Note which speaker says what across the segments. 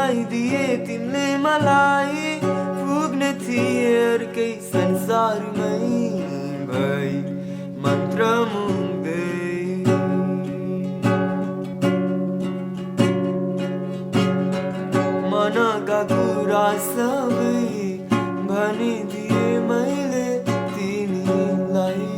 Speaker 1: बनाइदिए तिमीले मलाई पुग्ने थिए अर्कै संसारमै भई मन्त्रमुग्धै मनका कुरा सबै भनिदिए मैले तिमीलाई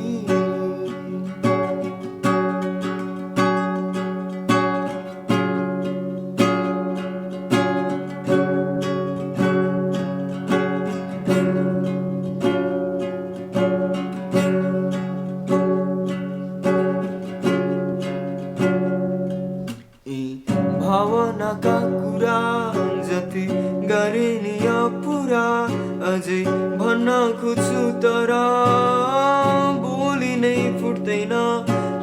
Speaker 1: भावनाका कुरा जति गरे नि पुरा अझै भन्न खोज्छु तर बोली नै फुट्दैन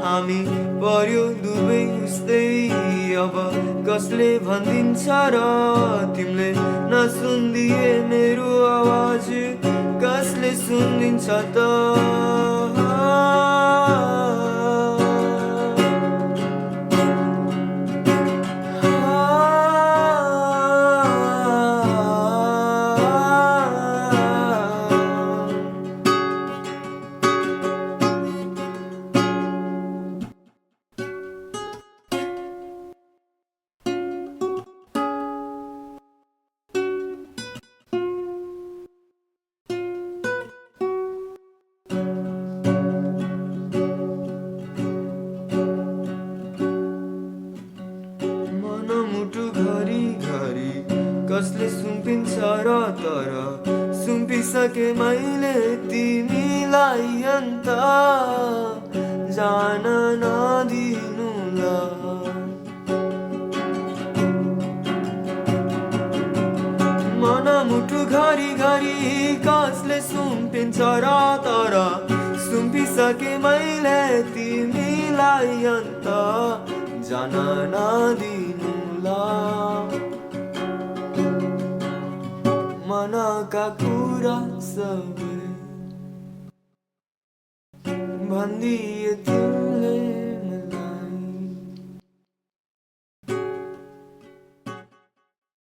Speaker 1: हामी पर्यो दुवै उस्तै अब कसले भनिदिन्छ र तिमीले नसुनिदिए मेरो आवाज कसले सुनिदिन्छ त कसले सुम्पिन्छ र तर सुम्पिसके मैले तिमीलाई अन्त जान नदिनु ल मनमुटु घरी घरी कसले सुम्पिन्छ र तर सुम्पिसके मैले तिमीलाई अन्त जान नदिनु ल मनका कुरा सबै भनिदिए तिमीले